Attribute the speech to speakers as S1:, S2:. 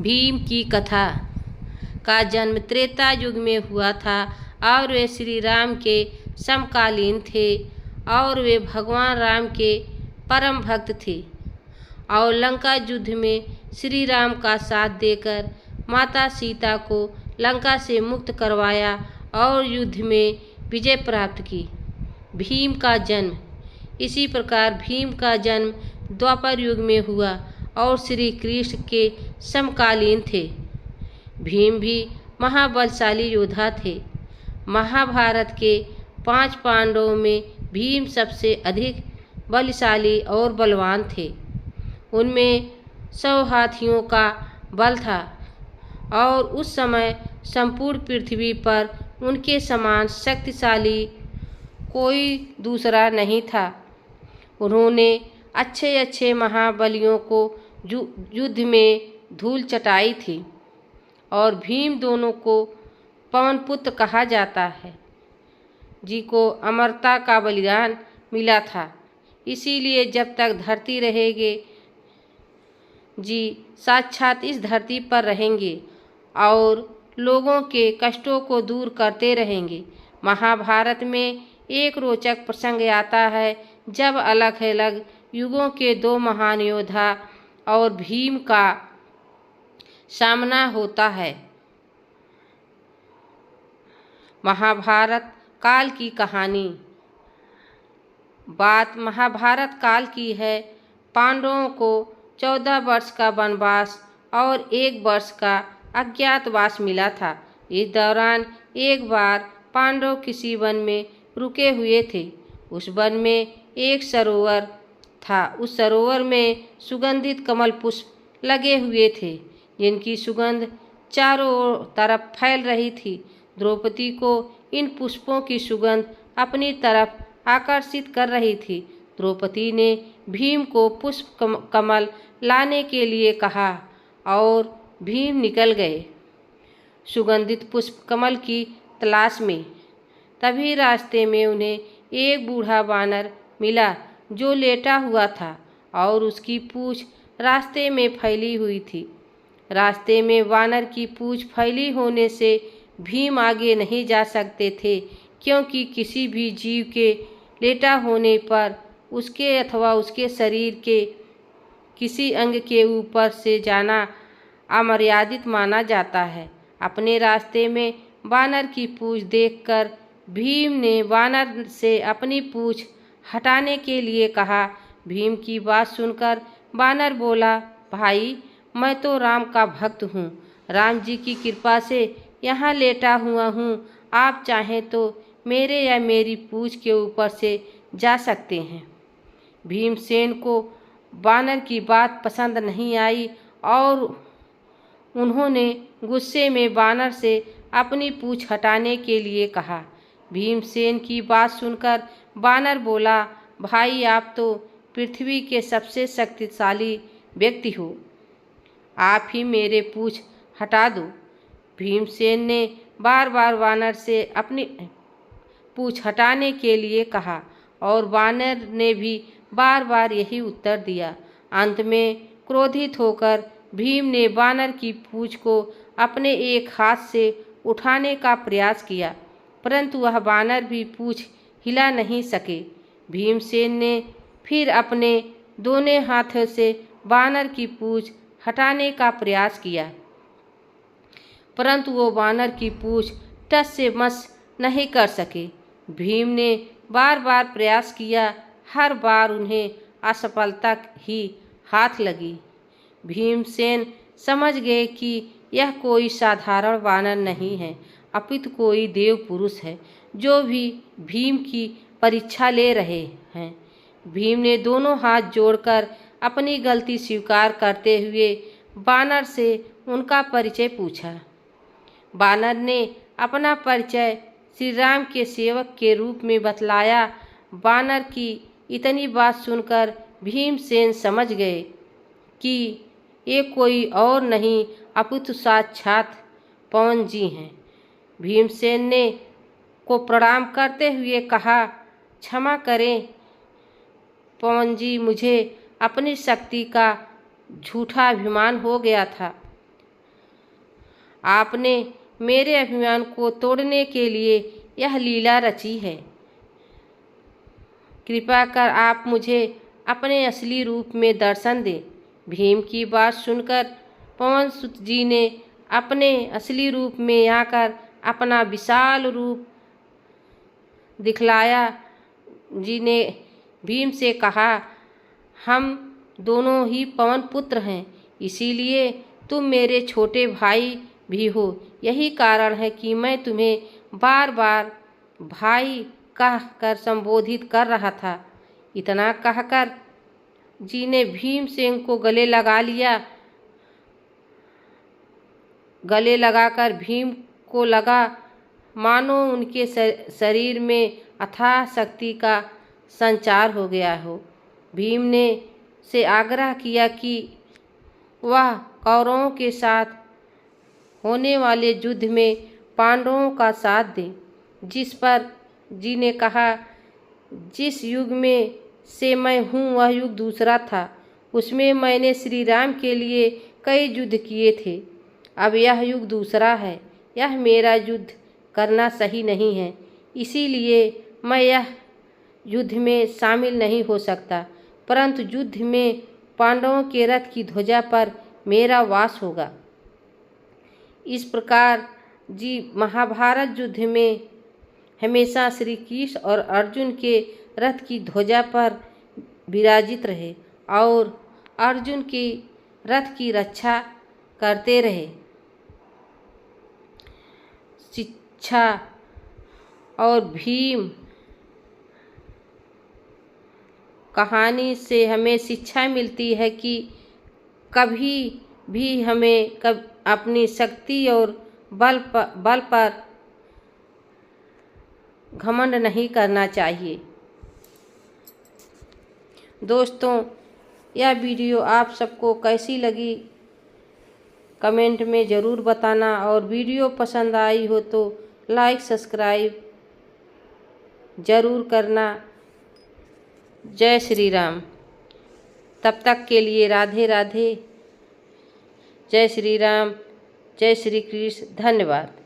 S1: भीम की कथा का जन्म त्रेता युग में हुआ था और वे श्री राम के समकालीन थे और वे भगवान राम के परम भक्त थे और लंका युद्ध में श्री राम का साथ देकर माता सीता को लंका से मुक्त करवाया और युद्ध में विजय प्राप्त की। भीम का जन्म इसी प्रकार भीम का जन्म द्वापर युग में हुआ और श्री कृष्ण के समकालीन थे। भीम भी महाबलशाली योद्धा थे। महाभारत के 5 पांडवों में भीम सबसे अधिक बलशाली और बलवान थे। उनमें 100 हाथियों का बल था और उस समय संपूर्ण पृथ्वी पर उनके समान शक्तिशाली कोई दूसरा नहीं था। उन्होंने अच्छे अच्छे महाबलियों को युद्ध में धूल चटाई थी और भीम दोनों को पवन पुत्र कहा जाता है, जी को अमरता का बलिदान मिला था। इसीलिए जब तक धरती रहेगी जी साक्षात इस धरती पर रहेंगे और लोगों के कष्टों को दूर करते रहेंगे। महाभारत में एक रोचक प्रसंग आता है जब अलग अलग युगों के 2 महान योद्धा और भीम का सामना होता है। महाभारत काल की कहानी। बात महाभारत काल की है। पांडवों को 14 वर्ष का वनवास और 1 वर्ष का अज्ञातवास मिला था। इस दौरान एक बार पांडव किसी वन में रुके हुए थे। उस वन में एक सरोवर था। उस सरोवर में सुगंधित कमल पुष्प लगे हुए थे जिनकी सुगंध चारों तरफ फैल रही थी। द्रौपदी को इन पुष्पों की सुगंध अपनी तरफ आकर्षित कर रही थी। द्रौपदी ने भीम को पुष्प कमल लाने के लिए कहा और भीम निकल गए सुगंधित पुष्प कमल की तलाश में। तभी रास्ते में उन्हें एक बूढ़ा वानर मिला जो लेटा हुआ था और उसकी पूंछ रास्ते में फैली हुई थी। रास्ते में वानर की पूंछ फैली होने से भीम आगे नहीं जा सकते थे, क्योंकि किसी भी जीव के लेटा होने पर उसके अथवा उसके शरीर के किसी अंग के ऊपर से जाना अमर्यादित माना जाता है। अपने रास्ते में वानर की पूंछ देखकर भीम ने वानर से अपनी पूंछ हटाने के लिए कहा। भीम की बात सुनकर वानर बोला, भाई मैं तो राम का भक्त हूँ। राम जी की कृपा से यहाँ लेटा हुआ हूँ। आप चाहें तो मेरे या मेरी पूंछ के ऊपर से जा सकते हैं। भीमसेन को वानर की बात पसंद नहीं आई और उन्होंने गुस्से में वानर से अपनी पूंछ हटाने के लिए कहा। भीमसेन की बात सुनकर वानर बोला, भाई आप तो पृथ्वी के सबसे शक्तिशाली व्यक्ति हो, आप ही मेरे पूंछ हटा दो। भीमसेन ने बार बार वानर से अपनी पूंछ हटाने के लिए कहा और वानर ने भी बार बार यही उत्तर दिया। अंत में क्रोधित होकर भीम ने वानर की पूंछ को अपने एक हाथ से उठाने का प्रयास किया, परंतु वह वानर भी पूंछ हिला नहीं सके। भीमसेन ने फिर अपने दोनों हाथों से वानर की पूंछ हटाने का प्रयास किया, परंतु वो वानर की पूंछ टस से मस नहीं कर सके। भीम ने बार बार प्रयास किया, हर बार उन्हें असफलता ही हाथ लगी। भीमसेन समझ गए कि यह कोई साधारण वानर नहीं है, अपितु कोई देव पुरुष है जो भी भीम की परीक्षा ले रहे हैं। भीम ने दोनों हाथ जोड़कर अपनी गलती स्वीकार करते हुए वानर से उनका परिचय पूछा। वानर ने अपना परिचय श्री राम के सेवक के रूप में बतलाया। वानर की इतनी बात सुनकर भीमसेन समझ गए कि ये कोई और नहीं अपितु साक्षात पवन जी हैं। भीमसेन ने को प्रणाम करते हुए कहा, क्षमा करें पवन जी, मुझे अपनी शक्ति का झूठा अभिमान हो गया था। आपने मेरे अभिमान को तोड़ने के लिए यह लीला रची है। कृपा कर आप मुझे अपने असली रूप में दर्शन दें। भीम की बात सुनकर पवन सुत जी ने अपने असली रूप में आकर अपना विशाल रूप दिखलाया। जी ने भीम से कहा, हम दोनों ही पवन पुत्र हैं, इसीलिए तुम मेरे छोटे भाई भी हो। यही कारण है कि मैं तुम्हें बार बार भाई कहकर संबोधित कर रहा था। इतना कहकर जी ने भीमसेन को गले लगा लिया। गले लगाकर भीम को लगा मानो उनके शरीर में अथाह शक्ति का संचार हो गया हो। भीम ने से आग्रह किया कि वह कौरवों के साथ होने वाले युद्ध में पांडवों का साथ दें। जिस पर जी ने कहा, जिस युग में से मैं हूँ वह युग दूसरा था। उसमें मैंने श्री राम के लिए कई युद्ध किए थे। अब यह युग दूसरा है। यह मेरा युद्ध करना सही नहीं है, इसीलिए मैं यह युद्ध में शामिल नहीं हो सकता, परंतु युद्ध में पांडवों के रथ की ध्वजा पर मेरा वास होगा। इस प्रकार जी महाभारत युद्ध में हमेशा श्री कृष्ण और अर्जुन के रथ की ध्वजा पर विराजित रहे और अर्जुन की रथ की रक्षा करते रहे। शिक्षा और भीम कहानी से हमें शिक्षा मिलती है कि कभी भी हमें अपनी शक्ति और बल पर घमंड नहीं करना चाहिए। दोस्तों, यह वीडियो आप सबको कैसी लगी कमेंट में ज़रूर बताना, और वीडियो पसंद आई हो तो लाइक सब्सक्राइब ज़रूर करना। जय श्री राम। तब तक के लिए राधे राधे। जय श्री राम, जय श्री कृष्ण। धन्यवाद।